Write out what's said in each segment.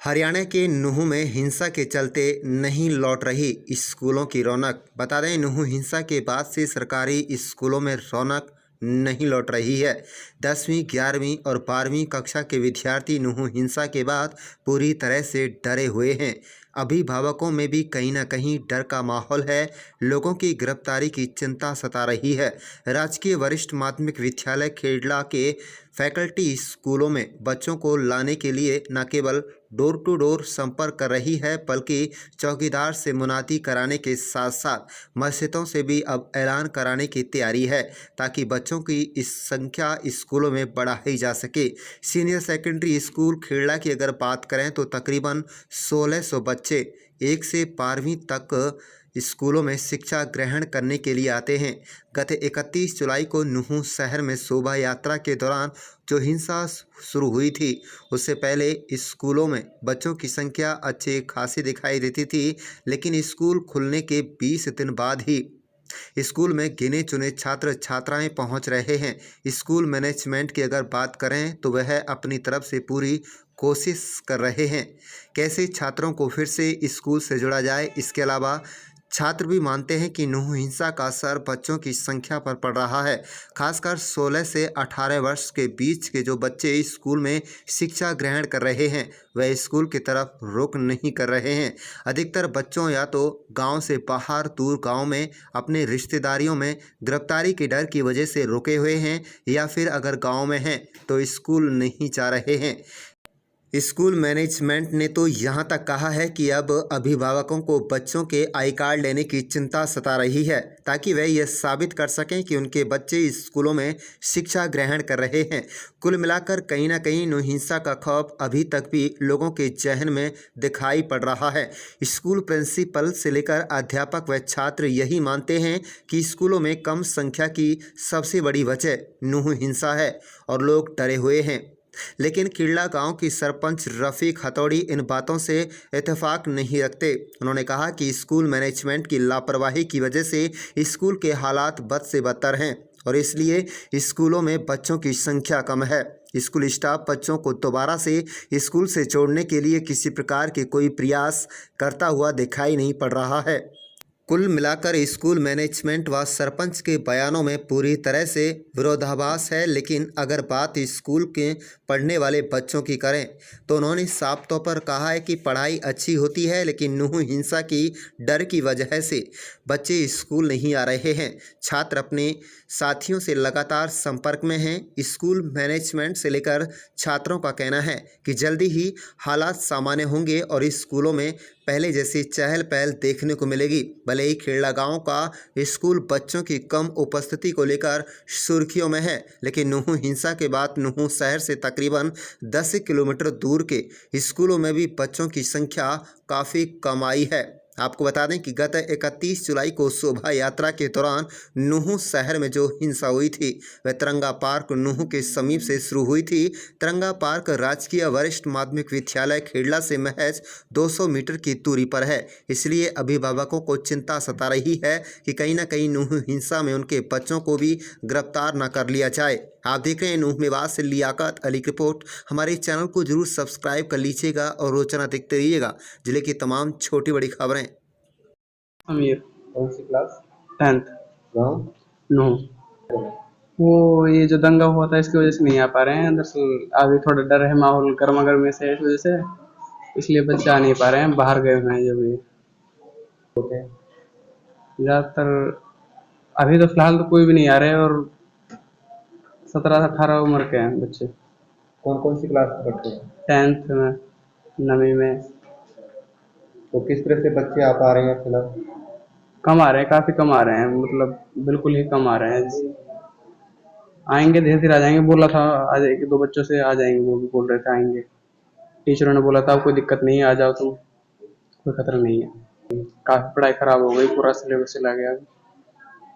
हरियाणा के नूंह में हिंसा के चलते नहीं लौट रही स्कूलों की रौनक। बता दें, नूंह हिंसा के बाद से सरकारी स्कूलों में रौनक नहीं लौट रही है। 10वीं 11वीं और 12वीं कक्षा के विद्यार्थी नूंह हिंसा के बाद पूरी तरह से डरे हुए हैं। अभिभावकों में भी कहीं ना कहीं डर का माहौल है। लोगों की गिरफ्तारी की चिंता सता रही है। राजकीय वरिष्ठ माध्यमिक विद्यालय खेड़ला के फैकल्टी स्कूलों में बच्चों को लाने के लिए न केवल डोर टू डोर संपर्क कर रही है, बल्कि चौकीदार से मुनादी कराने के साथ साथ मस्जिदों से भी अब ऐलान कराने की तैयारी है, ताकि बच्चों की इस संख्या स्कूलों में बढ़ाई जा सके। सीनियर सेकेंडरी स्कूल खेड़ला की अगर बात करें तो तकरीबन 1600 बच्चे 1 से 12वीं तक स्कूलों में शिक्षा ग्रहण करने के लिए आते हैं। गत 31 जुलाई को नूंह शहर में शोभा यात्रा के दौरान जो हिंसा शुरू हुई थी, उससे पहले स्कूलों में बच्चों की संख्या अच्छी खासी दिखाई देती थी, लेकिन स्कूल खुलने के 20 दिन बाद ही स्कूल में गिने चुने छात्र छात्राएं पहुंच रहे हैं। स्कूल मैनेजमेंट की अगर बात करें तो वह अपनी तरफ से पूरी कोशिश कर रहे हैं कैसे छात्रों को फिर से स्कूल से जोड़ा जाए। इसके अलावा छात्र भी मानते हैं कि नूंह हिंसा का असर बच्चों की संख्या पर पड़ रहा है। खासकर 16 से 18 वर्ष के बीच के जो बच्चे स्कूल में शिक्षा ग्रहण कर रहे हैं, वह स्कूल की तरफ रुख नहीं कर रहे हैं। अधिकतर बच्चों या तो गांव से बाहर दूर गांव में अपने रिश्तेदारियों में गिरफ्तारी के डर की वजह से रुके हुए हैं, या फिर अगर गांव में हैं तो स्कूल नहीं जा रहे हैं। स्कूल मैनेजमेंट ने तो यहां तक कहा है कि अब अभिभावकों को बच्चों के आई कार्ड लेने की चिंता सता रही है, ताकि वे यह साबित कर सकें कि उनके बच्चे स्कूलों में शिक्षा ग्रहण कर रहे हैं। कुल मिलाकर कहीं ना कहीं नूंह हिंसा का खौफ अभी तक भी लोगों के जहन में दिखाई पड़ रहा है। स्कूल प्रिंसिपल से लेकर अध्यापक व छात्र यही मानते हैं कि स्कूलों में कम संख्या की सबसे बड़ी वजह नूंह हिंसा है और लोग डरे हुए हैं। लेकिन किड़ला गांव की सरपंच रफ़ीक हथौड़ी इन बातों से इत्तेफाक नहीं रखते। उन्होंने कहा कि स्कूल मैनेजमेंट की लापरवाही की वजह से स्कूल के हालात बद से बदतर हैं और इसलिए स्कूलों में बच्चों की संख्या कम है। स्कूल स्टाफ बच्चों को दोबारा से स्कूल से जोड़ने के लिए किसी प्रकार के कोई प्रयास करता हुआ दिखाई नहीं पड़ रहा है। कुल मिलाकर स्कूल मैनेजमेंट व सरपंच के बयानों में पूरी तरह से विरोधाभास है। लेकिन अगर बात स्कूल के पढ़ने वाले बच्चों की करें तो उन्होंने साफ तौर पर कहा है कि पढ़ाई अच्छी होती है, लेकिन नूंह हिंसा की डर की वजह से बच्चे स्कूल नहीं आ रहे हैं। छात्र अपने साथियों से लगातार संपर्क में हैं। स्कूल मैनेजमेंट से लेकर छात्रों का कहना है कि जल्दी ही हालात सामान्य होंगे और स्कूलों में पहले जैसी चहल पहल देखने को मिलेगी। भले ही खेड़ला गांव का स्कूल बच्चों की कम उपस्थिति को लेकर सुर्खियों में है, लेकिन नूंह हिंसा के बाद नूंह शहर से तकरीबन 10 किलोमीटर दूर के स्कूलों में भी बच्चों की संख्या काफ़ी कम आई है। आपको बता दें कि गत 31 जुलाई को शोभा यात्रा के दौरान नूंह शहर में जो हिंसा हुई थी, वह तिरंगा पार्क नूंह के समीप से शुरू हुई थी। तिरंगा पार्क राजकीय वरिष्ठ माध्यमिक विद्यालय खेड़ला से महज 200 मीटर की दूरी पर है। इसलिए अभिभावकों को चिंता सता रही है कि कहीं ना कहीं नूंह हिंसा में उनके बच्चों को भी गिरफ्तार न कर लिया जाए। आप देख रहे हैं नूंह मेवात से लियाकत अली की रिपोर्ट। हमारे चैनल को जरूर सब्सक्राइब कर लीजिएगा और रोजाना देखते रहिएगा जिले की तमाम छोटी बड़ी खबरें। अमीर। कौन सी क्लास? 10th। गाँव? नो, वो ये जो दंगा हुआ था इसकी वजह से नहीं आ पा रहे हैं। दरअसल अभी थोड़ा डर है, माहौल गर्मा गर्मी से, इस वजह से इसलिए बच्चे आ नहीं पा रहे हैं, बाहर गए हुए हैं जो भी होते हैं? ज़्यादातर। अभी तो फिलहाल तो कोई भी नहीं आ रहे और 17-18 उम्र के हैं बच्चे। कौन कौन सी क्लास में पढ़ते हैं? 10th में, 9वीं में। तो किस तरह से बच्चे आ पा रहे हैं फिलहाल? कम आ रहे हैं, काफ़ी कम आ रहे हैं, मतलब बिल्कुल ही कम आ रहे हैं। आएंगे, धीरे धीरे आ जाएंगे। बोला था आज 1-2 बच्चों से आ जाएंगे, वो भी बोल रहे थे आएंगे। टीचरों ने बोला था कोई दिक्कत नहीं है, आ जाओ तुम, कोई खतरा नहीं है। काफ़ी पढ़ाई ख़राब हो गई, पूरा सिलेबस चला गया,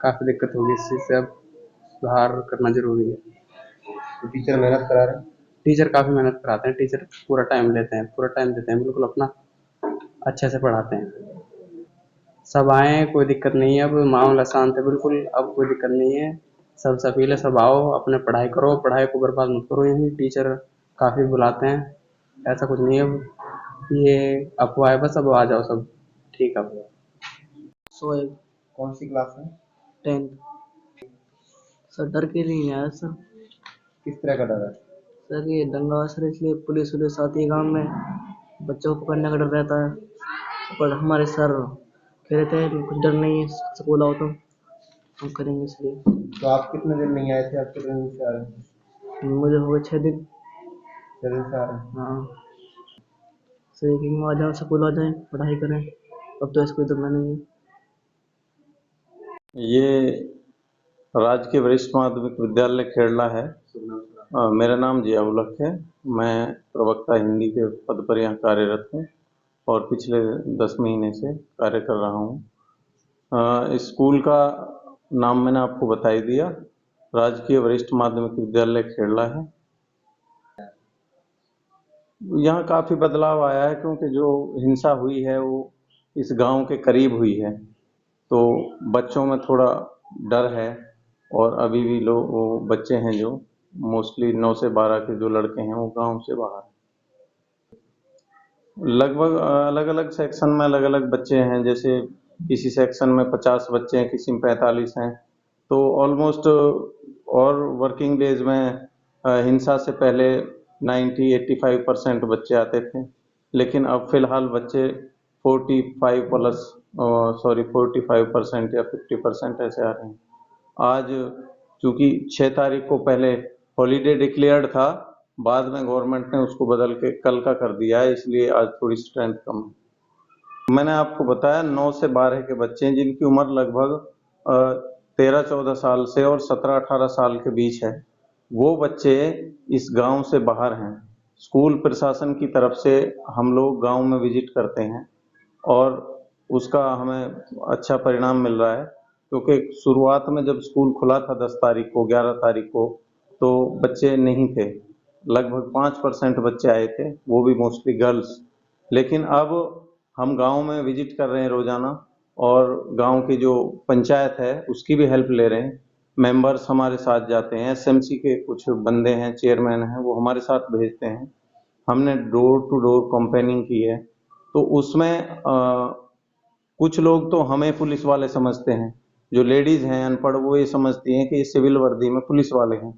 काफ़ी दिक्कत होगी। इस चीज़ से अब सुधार करना ज़रूरी है। तो टीचर मेहनत करा रहे हैं? टीचर काफ़ी मेहनत कराते हैं, टीचर पूरा टाइम लेते हैं, पूरा टाइम देते हैं, बिल्कुल अपना अच्छे से पढ़ाते हैं। सब आएँ, कोई दिक्कत नहीं है, अब मामला शांत है बिल्कुल, अब कोई दिक्कत नहीं है। सबसे अपील है सब आओ, अपने पढ़ाई करो, पढ़ाई को बर्बाद मत करो। यहीं टीचर काफ़ी बुलाते हैं, ऐसा कुछ नहीं है अब। ये अफवाह है बस, अब आ जाओ सब ठीक है। सोएब कौन सी क्लास में? 10th। सर डर के लिए आया सर। किस तरह का डर है? सर ये दंगा सर, इसलिए पुलिस वुलिस आती है गाँव में, बच्चों को पकड़ने का डर रहता है। पर हमारे सर कह रहे थे कि कुछ डर नहीं है, स्कूल आओ तो हम करेंगे, इसलिए तो आप कितने दिन नहीं आए थे? आप कितने दिन से आ रहे हैं? मुझे हो गए 6 दिन। 6 दिन से आ रहे हैं। हाँ सर, कि आ जाओ, स्कूल आ जाएं, पढ़ाई करें, अब तो इसको दंगा नहीं है। ये राजकीय वरिष्ठ माध्यमिक विद्यालय खेड़ला है। मेरा नाम जिया उलख है। मैं प्रवक्ता हिंदी के पद पर यहाँ कार्यरत हूँ और पिछले 10 महीने से कार्य कर रहा हूँ। इस स्कूल का नाम मैंने आपको बता ही दिया, राजकीय वरिष्ठ माध्यमिक विद्यालय खेड़ला है। यहाँ काफ़ी बदलाव आया है क्योंकि जो हिंसा हुई है वो इस गांव के करीब हुई है, तो बच्चों में थोड़ा डर है। और अभी भी लोग वो बच्चे हैं जो मोस्टली 9 से 12 के जो लड़के हैं वो गांव से बाहर हैं। लगभग अलग अलग सेक्शन में अलग अलग बच्चे हैं, जैसे किसी सेक्शन में 50 बच्चे हैं, किसी में 45 हैं। तो ऑलमोस्ट और वर्किंग डेज में हिंसा से पहले 90-85% बच्चे आते थे, लेकिन अब फिलहाल बच्चे 45% या 50% ऐसे आ रहे हैं। आज चूंकि 6 तारीख को पहले हॉलीडे डिक्लेयर्ड था, बाद में गवर्नमेंट ने उसको बदल के कल का कर दिया है, इसलिए आज थोड़ी स्ट्रेंथ कम है। मैंने आपको बताया 9 से 12 के बच्चे हैं जिनकी उम्र लगभग 13-14 साल से और 17-18 साल के बीच है। वो बच्चे इस गांव से बाहर हैं। स्कूल प्रशासन की तरफ से हम लोग गांव में विजिट करते हैं और उसका हमें अच्छा परिणाम मिल रहा है, क्योंकि शुरुआत में जब स्कूल खुला था 10 तारीख को, 11 तारीख को, तो बच्चे नहीं थे। लगभग 5% बच्चे आए थे, वो भी मोस्टली गर्ल्स। लेकिन अब हम गांव में विजिट कर रहे हैं रोजाना और गांव की जो पंचायत है उसकी भी हेल्प ले रहे हैं। मेंबर्स हमारे साथ जाते हैं, एसएमसी के कुछ बंदे हैं, चेयरमैन हैं, वो हमारे साथ भेजते हैं। हमने डोर टू डोर कैंपेनिंग की है, तो उसमें कुछ लोग तो हमें पुलिस वाले समझते हैं। जो लेडीज हैं अनपढ़, वो ये समझती हैं कि ये सिविल वर्दी में पुलिस वाले हैं।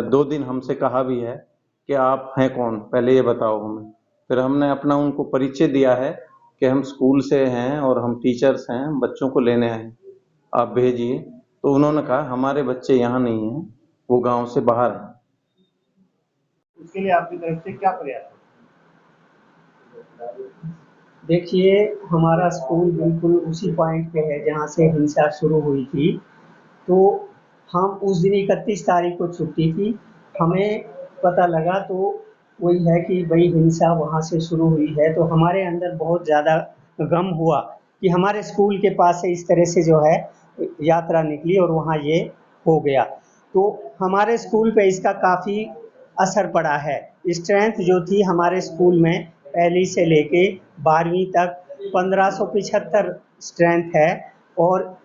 2 दिन हमसे कहा भी है कि आप हैं कौन, पहले ये बताओ हमें। फिर हमने अपना उनको परिचय दिया है कि हम स्कूल से हैं और हम टीचर्स हैं, बच्चों को लेने आए हैं, आप भेजिए। तो उन्होंने कहा हमारे बच्चे यहाँ नहीं हैं, वो गांव से बाहर हैं। उसके लिए आपकी तरफ से क्या प्रयास है? देखिए, हमारा स्कूल बिल्कुल उसी पॉइंट पे है जहाँ से हिंसा शुरू हुई थी। तो हम उस दिन 31 तारीख को छुट्टी थी, हमें पता लगा तो वही है कि भाई हिंसा वहाँ से शुरू हुई है। तो हमारे अंदर बहुत ज़्यादा गम हुआ कि हमारे स्कूल के पास से इस तरह से जो है यात्रा निकली और वहाँ ये हो गया। तो हमारे स्कूल पे इसका काफ़ी असर पड़ा है। स्ट्रेंथ जो थी हमारे स्कूल में पहली से लेके 12वीं तक 1575 स्ट्रेंथ है, और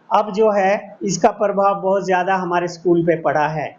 अब जो है इसका प्रभाव बहुत ज़्यादा हमारे स्कूल पे पड़ा है।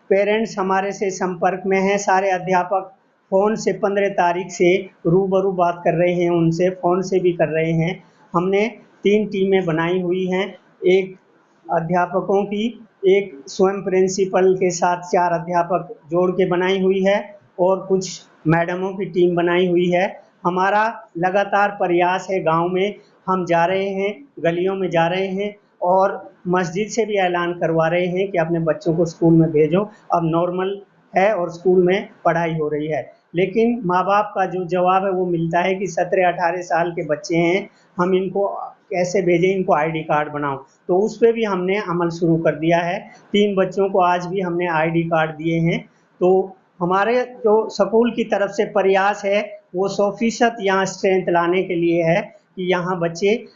पेरेंट्स हमारे से संपर्क में हैं, सारे अध्यापक फ़ोन से 15 तारीख से रूबरू बात कर रहे हैं, उनसे फ़ोन से भी कर रहे हैं। हमने 3 टीमें बनाई हुई हैं, एक अध्यापकों की, एक स्वयं प्रिंसिपल के साथ 4 अध्यापक जोड़ के बनाई हुई है और कुछ मैडमों की टीम बनाई हुई है। हमारा लगातार प्रयास है, गांव में हम जा रहे हैं, गलियों में जा रहे हैं और मस्जिद से भी ऐलान करवा रहे हैं कि अपने बच्चों को स्कूल में भेजो, अब नॉर्मल है और स्कूल में पढ़ाई हो रही है। लेकिन माँ बाप का जो जवाब है वो मिलता है कि 17-18 साल के बच्चे हैं, हम इनको कैसे भेजें, इनको आईडी कार्ड बनाओ। तो उस पर भी हमने अमल शुरू कर दिया है। 3 बच्चों को आज भी हमने आईडी कार्ड दिए हैं। तो हमारे जो स्कूल की तरफ से प्रयास है वो 100% यहाँ स्ट्रेंथ लाने के लिए है कि यहाँ बच्चे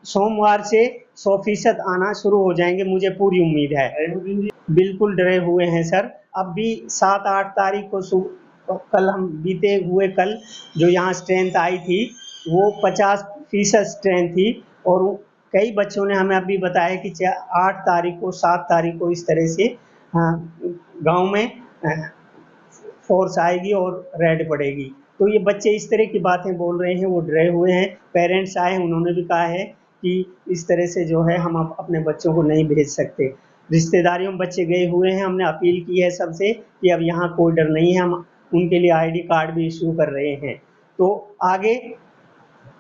सोमवार से 100% आना शुरू हो जाएंगे, मुझे पूरी उम्मीद है। बिल्कुल डरे हुए हैं सर। अब भी 7-8 तारीख को कल हम बीते हुए कल जो यहाँ स्ट्रेंथ आई थी वो 50% स्ट्रेंथ थी, और कई बच्चों ने हमें अभी बताया कि 8 तारीख को 7 तारीख को इस तरह से गांव में फोर्स आएगी और रेड पड़ेगी। तो ये बच्चे इस तरह की बातें बोल रहे हैं, वो डरे हुए हैं। पेरेंट्स आए हैं, उन्होंने भी कहा है कि इस तरह से जो है हम अपने बच्चों को नहीं भेज सकते। रिश्तेदारियों में बच्चे गए हुए हैं, हमने अपील की है सबसे कि अब यहाँ कोई डर नहीं है, हम उनके लिए ID कार्ड भी इशू कर रहे हैं। तो आगे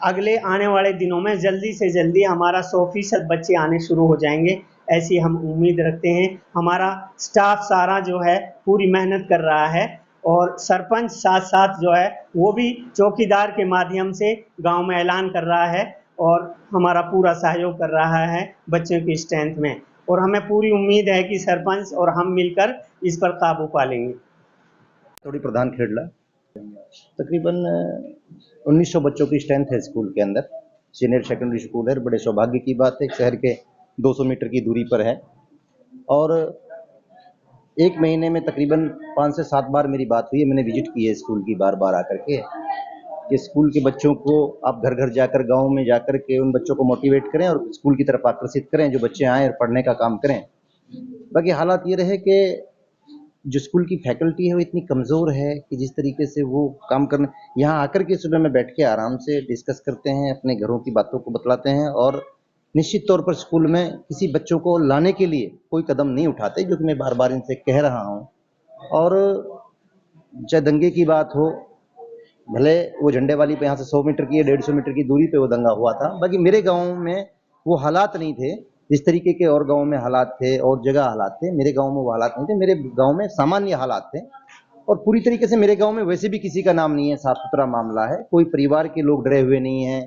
अगले आने वाले दिनों में जल्दी से जल्दी हमारा 100% बच्चे आने शुरू हो जाएंगे, ऐसी हम उम्मीद रखते हैं। हमारा स्टाफ सारा जो है पूरी मेहनत कर रहा है और सरपंच साथ साथ जो है वो भी चौकीदार के माध्यम से गांव में ऐलान कर रहा है और हमारा पूरा सहयोग कर रहा है बच्चों की स्ट्रेंथ में, और हमें पूरी उम्मीद है कि सरपंच और हम मिलकर इस पर काबू पा लेंगे। थोड़ी प्रधान खेड़ला तकरीबन 1900 बच्चों की स्ट्रेंथ है स्कूल के अंदर। सीनियर सेकेंडरी स्कूल है। बड़े सौभाग्य की बात है, शहर के 200 मीटर की दूरी पर है और एक महीने में तकरीबन 5 से 7 बार मेरी बात हुई है। मैंने विजिट की है स्कूल की बार बार आकर के कि स्कूल के बच्चों को आप घर घर जाकर, गांव में जाकर के उन बच्चों को मोटिवेट करें और स्कूल की तरफ आकर्षित करें, जो बच्चे आएँ और पढ़ने का काम करें। बाकी हालात ये रहे कि जो स्कूल की फैकल्टी है वो इतनी कमज़ोर है कि जिस तरीके से वो काम करने यहाँ आकर के सुबह में बैठ के आराम से डिस्कस करते हैं, अपने घरों की बातों को बतलाते हैं और निश्चित तौर पर स्कूल में किसी बच्चों को लाने के लिए कोई कदम नहीं उठाते, जो कि मैं बार बार इनसे कह रहा हूँ। और चाहे दंगे की बात हो, भले वो झंडे वाली पे यहाँ से 100 मीटर की या 150 मीटर की दूरी पे वो दंगा हुआ था, बाकी मेरे गाँव में वो हालात नहीं थे जिस तरीके के और गाँव में हालात थे और जगह हालात थे। मेरे गाँव में वो हालात नहीं थे। मेरे गाँव में सामान्य हालात थे और पूरी तरीके से मेरे गाँव में वैसे भी किसी का नाम नहीं है, साफ सुथरा मामला है। कोई परिवार के लोग डरे हुए नहीं हैं।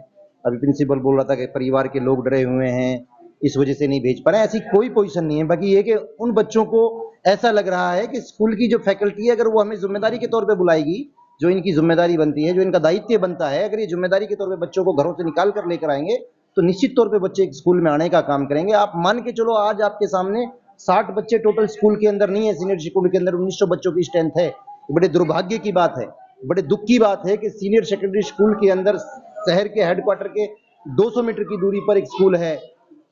अभी प्रिंसिपल बोल रहा था कि परिवार के लोग डरे हुए हैं, इस वजह से नहीं भेज पा रहे हैं, ऐसी कोई पोजीशन नहीं है। बाकी ये कि उन बच्चों को ऐसा लग रहा है कि स्कूल की जो फैकल्टी है, अगर वो हमें जिम्मेदारी के तौर पे बुलाएगी, जो इनकी जिम्मेदारी बनती है, जो इनका दायित्व बनता है, अगर ये जिम्मेदारी के तौर पे बच्चों को घरों से निकाल कर लेकर आएंगे तो निश्चित तौर पे बच्चे स्कूल में आने का काम करेंगे। आप मान के चलो, आज आपके सामने 60 बच्चे टोटल स्कूल के अंदर नहीं है, सीनियर स्कूल के अंदर 1900 बच्चों की स्ट्रेंथ है। बड़े दुर्भाग्य की बात है, बड़े दुख की बात है कि सीनियर सेकेंडरी स्कूल के अंदर शहर के हेडक्वार्टर के 200 मीटर की दूरी पर एक स्कूल है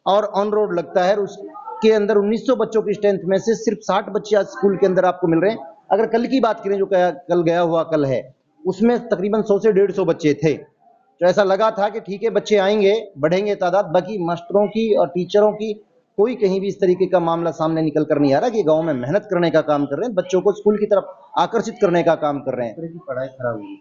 और ऑन रोड लगता है, उसके अंदर 1900 बच्चों की स्ट्रेंथ में से सिर्फ 60 बच्चे आज स्कूल के अंदर आपको मिल रहे हैं। अगर कल की बात करें, जो कल गया हुआ कल है, उसमें तकरीबन 100 से 150 बच्चे थे। तो ऐसा लगा था कि ठीक है, बच्चे आएंगे, बढ़ेंगे तादाद। बाकी मास्टरों की और टीचरों की कोई कहीं भी इस तरीके का मामला सामने निकल कर नहीं आ रहा कि गांव में मेहनत करने का काम कर रहे हैं, बच्चों को स्कूल की तरफ आकर्षित करने का काम कर रहे हैं। पढ़ाई खराब हुई,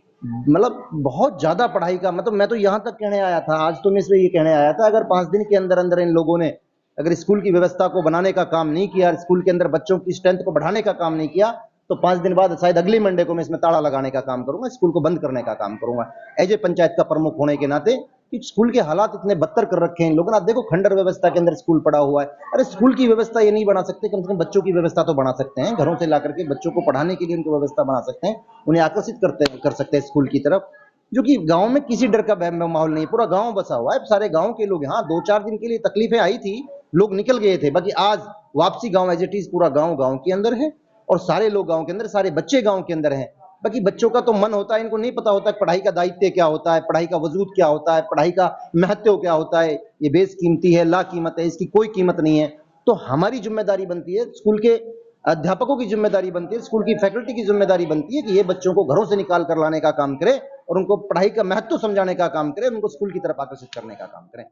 मतलब बहुत ज्यादा पढ़ाई का, मतलब मैं तो यहाँ तक कहने आया था, आज तो मैं इसमें ये कहने आया था, अगर 5 दिन के अंदर अंदर इन लोगों ने अगर स्कूल की व्यवस्था को बनाने का काम नहीं किया, स्कूल के अंदर बच्चों की स्ट्रेंथ को बढ़ाने का काम नहीं किया, तो 5 दिन बाद शायद अगले मंडे को मैं इसमें ताला लगाने का काम करूंगा, स्कूल को बंद करने का काम करूंगा एज ए पंचायत का प्रमुख होने के नाते। कि स्कूल के हालात इतने बदतर कर रखे हैं इन लोगों ने। आप देखो, खंडर व्यवस्था के अंदर स्कूल पड़ा हुआ है। अरे स्कूल की व्यवस्था ये नहीं बना सकते, कम से कम बच्चों की व्यवस्था तो बना सकते हैं। घरों से ला करके बच्चों को पढ़ाने के लिए उनकी व्यवस्था बना सकते हैं, उन्हें आकर्षित कर सकते हैं स्कूल की तरफ, जो कि गांव में किसी डर का माहौल नहीं है। पूरा गांव बसा हुआ है, सारे गांव के लोग। हाँ, 2-4 दिन के लिए तकलीफें आई थी, लोग निकल गए थे, बाकी आज वापसी गांव एज इट इज पूरा गांव के अंदर है और सारे लोग गांव के अंदर, सारे बच्चे गांव के अंदर हैं। बाकी बच्चों का तो मन होता है, इनको नहीं पता होता है पढ़ाई का दायित्व क्या होता है, पढ़ाई का वजूद क्या होता है, पढ़ाई का महत्व क्या होता है। ये बेस कीमती है, ला कीमत है, इसकी कोई कीमत नहीं है। तो हमारी जिम्मेदारी बनती है, स्कूल के अध्यापकों की जिम्मेदारी बनती है, स्कूल की फैकल्टी की जिम्मेदारी बनती है कि ये बच्चों को घरों से निकाल कर लाने का काम करे और उनको पढ़ाई का महत्व समझाने का काम करे, उनको स्कूल की तरफ आकर्षित करने का काम करें।